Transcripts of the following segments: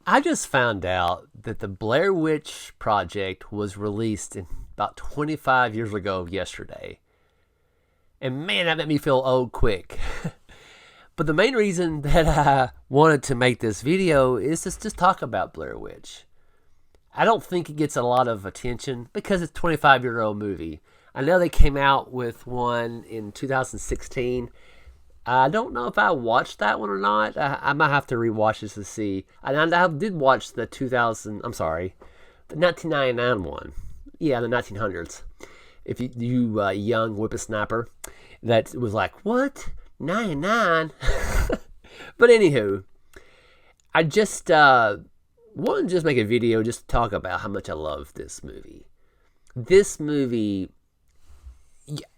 I just found out that the Blair Witch Project was released about 25 years ago yesterday. And man, that made me feel old quick. But the main reason that I wanted to make this video is just talk about Blair Witch. I don't think it gets a lot of attention because it's a 25-year-old movie. I know they came out with one in 2016. I don't know if I watched that one or not. I might have to rewatch this to see. And I did watch the 2000. I'm sorry, the 1999 one. Yeah, the 1900s. If you young whippersnapper, that was like what 99. But anywho, I just wanted to just make a video just to talk about how much I love this movie. This movie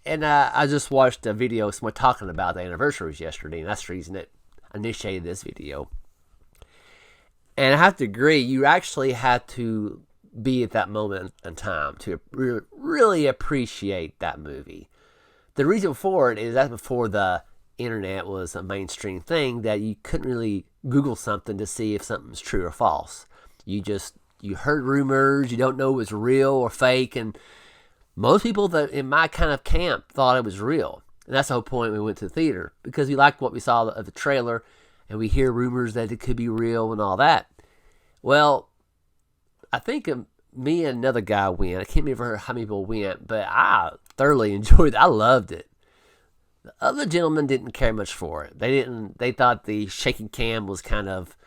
and I just watched a video of someone talking about the anniversaries yesterday, and that's the reason it initiated this video. And I have to agree, you actually had to be at that moment in time to really appreciate that movie. The reason for it is that before the internet was a mainstream thing, that you couldn't really Google something to see if something's true or false. You heard rumors, you don't know if it's real or fake, and most people that in my kind of camp thought it was real. And that's the whole point we went to the theater, because we liked what we saw of the trailer, and we hear rumors that it could be real and all that. Well, I think me and another guy went. I can't remember how many people went, but I thoroughly enjoyed it. I loved it. The other gentlemen didn't care much for it. They thought the shaky cam was kind of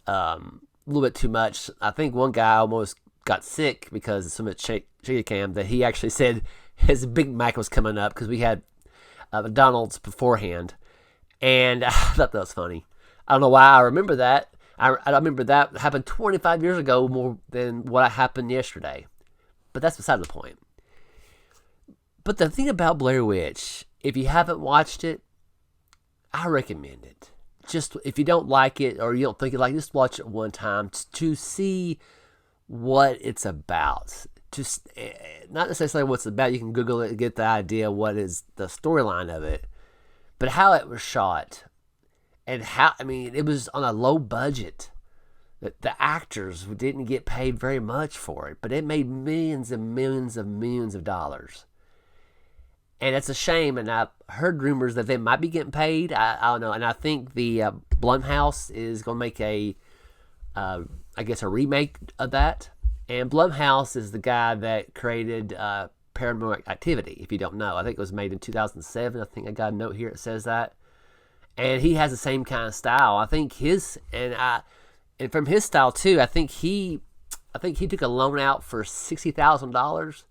a little bit too much. I think one guy almost got sick because of so much shaky cam that he actually said his Big Mac was coming up because we had McDonald's beforehand, and I thought that was funny. I don't know why I remember that. I remember that happened 25 years ago more than what happened yesterday, but that's beside the point. But the thing about Blair Witch, if you haven't watched it, I recommend it. Just if you don't like it or you don't think you like it, just watch it one time to see what it's about. Just not necessarily what it's about. You can Google it and get the idea what is the storyline of it, but how it was shot and how, I mean, it was on a low budget. The actors didn't get paid very much for it, but it made millions and millions of dollars. And it's a shame, and I've heard rumors that they might be getting paid. I don't know, and I think the Blumhouse is going to make I guess a remake of that. And Blumhouse is the guy that created Paranormal Activity, if you don't know. I think it was made in 2007. I think I got a note here that says that. And he has the same kind of style. I think and from his style too, I think he took a loan out for $60,000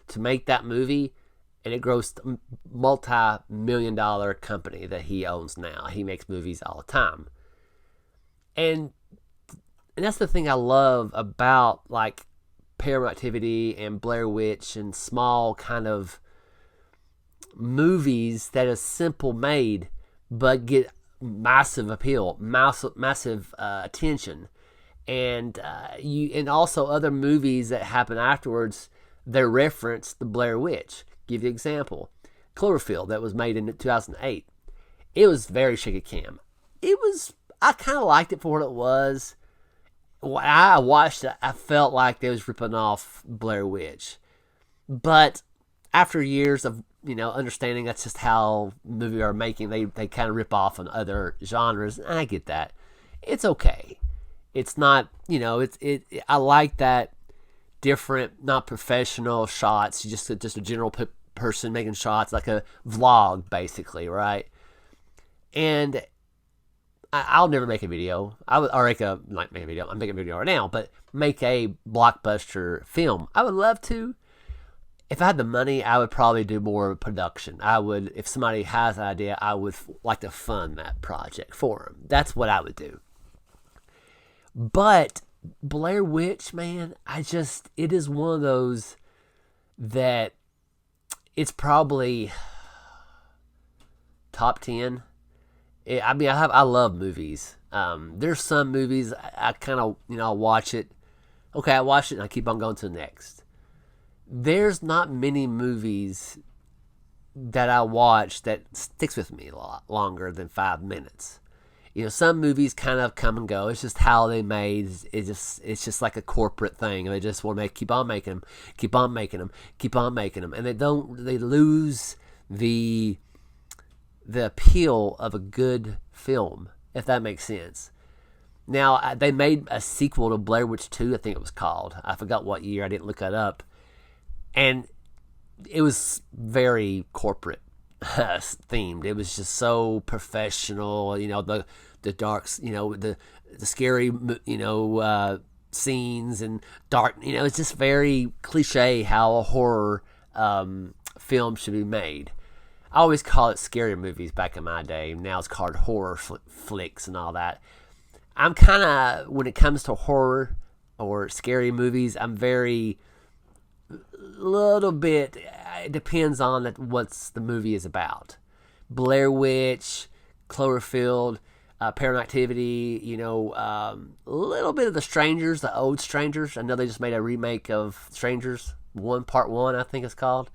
to make that movie, and it grossed a multi-million-dollar company that he owns now. He makes movies all the time. And that's the thing I love about like Paranormal Activity and Blair Witch and small kind of movies that are simple made but get massive appeal, massive attention, and also other movies that happen afterwards that reference the Blair Witch. Give you an example: Cloverfield, that was made in 2008. It was very shaky cam. I kind of liked it for what it was. When I watched it, I felt like they was ripping off Blair Witch. But after years of understanding that's just how movies are making, they kind of rip off on other genres. I get that. It's okay. It's not I like that different, not professional shots. Just a general person making shots, like a vlog, basically, right? And I'll never make a video. I would, or make a video. I'm making a video right now, but make a blockbuster film. I would love to. If I had the money, I would probably do more production. I would, if somebody has an idea, I would like to fund that project for them. That's what I would do. But Blair Witch, man, it is one of those that it's probably top 10. I love movies. There's some movies I kind of, I'll watch it. Okay, I watch it and I keep on going to the next. There's not many movies that I watch that sticks with me a lot longer than 5 minutes. some movies kind of come and go. It's just how they made. It's just like a corporate thing. They just want to keep on making them, keep on making them, keep on making them, and they lose the appeal of a good film, if that makes sense. Now, they made a sequel to Blair Witch 2, I think it was called. I forgot what year. I didn't look that up. And it was very corporate themed. It was just so professional, the darks, the scary, scenes and dark, it's just very cliche how a horror film should be made. I always call it scary movies back in my day. Now it's called horror flicks and all that. I'm kind of, when it comes to horror or scary movies, I'm very, little bit, it depends on what the movie is about. Blair Witch, Cloverfield, Paranormal Activity, a little bit of The Strangers, the old Strangers. I know they just made a remake of Strangers, Part 1, I think it's called.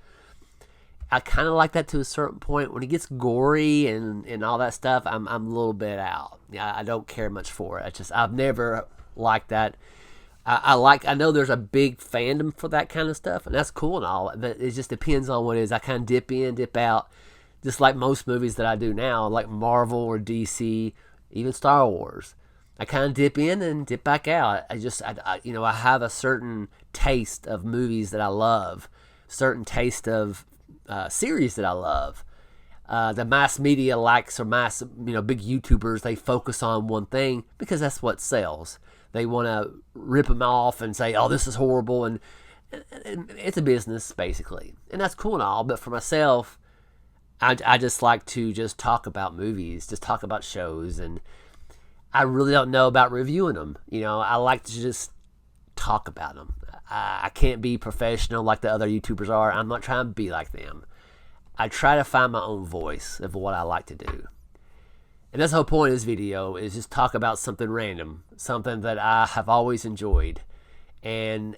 I kind of like that to a certain point. When it gets gory and all that stuff, I'm a little bit out. I don't care much for it. I've never liked that. I know there's a big fandom for that kind of stuff, and that's cool and all, but it just depends on what it is. I kind of dip in, dip out, just like most movies that I do now, like Marvel or DC, even Star Wars. I kind of dip in and dip back out. I have a certain taste of movies that I love, certain taste of series that I love. The mass media likes, or big YouTubers, they focus on one thing because that's what sells. They want to rip them off and say, oh, this is horrible, and it's a business, basically. And that's cool and all, but for myself, I just like to just talk about movies, just talk about shows, and I really don't know about reviewing them. I like to just talk about them. I can't be professional like the other YouTubers are. I'm not trying to be like them. I try to find my own voice of what I like to do. And that's the whole point of this video, is just talk about something random, something that I have always enjoyed, and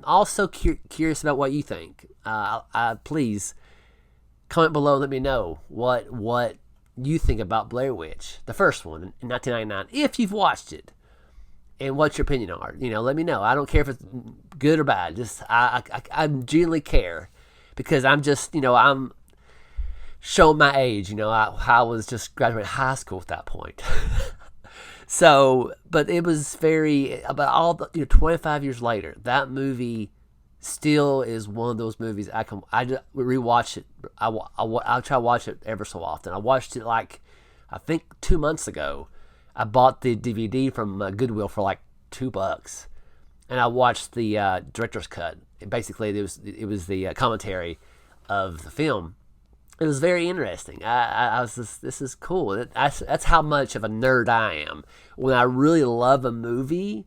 also curious about what you think. Please comment below and let me know what you think about Blair Witch, the first one in 1999, if you've watched it, and what your opinion are. Let me know. I don't care if it's good or bad. Just I genuinely care, because I'm just I'm showing my age. I was just graduating high school at that point. So, but it was about all the 25 years later, that movie still is one of those movies I rewatch it. I'll try to watch it ever so often. I watched it I think 2 months ago. I bought the DVD from Goodwill for like $2, and I watched the director's cut. Basically, it was the commentary of the film. It was very interesting. I was just, this is cool. That's how much of a nerd I am. When I really love a movie,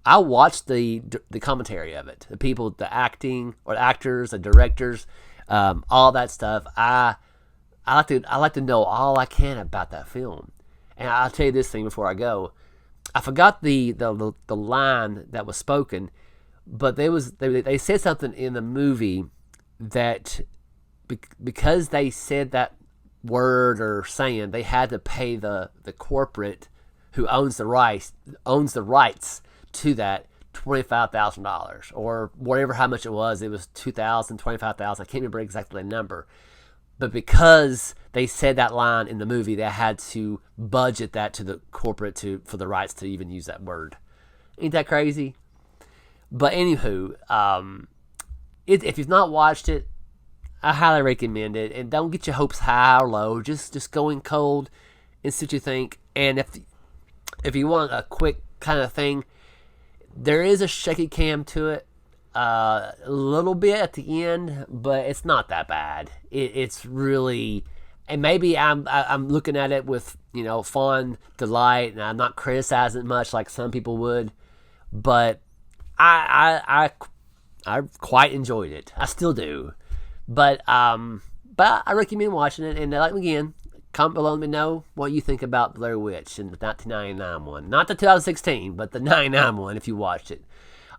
I watch the commentary of it. The people, the acting, or the actors, the directors, all that stuff. I like to know all I can about that film. And I'll tell you this thing before I go. I forgot the line that was spoken, but they said something in the movie that because they said that word or saying, they had to pay the corporate who owns the rights to that $25,000 or whatever, how much it was. It was $2,000, $25,000. I can't remember exactly the number. But because they said that line in the movie, they had to budget that to the corporate for the rights to even use that word. Ain't that crazy? But anywho, if you've not watched it, I highly recommend it. And don't get your hopes high or low. Just go in cold and see what you think. And if you want a quick kind of thing, there is a shaky cam to it. A little bit at the end, but it's not that bad. It's really, and maybe I'm looking at it with fond delight, and I'm not criticizing much like some people would, but I quite enjoyed it. I still do, but I recommend watching it. And again, comment below and let me know what you think about Blair Witch in the 1999 one, not the 2016, but the 99 one if you watched it.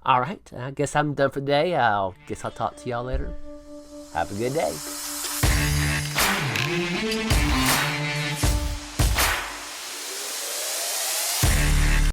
All right, I guess I'm done for today. I'll talk to y'all later. Have a good day.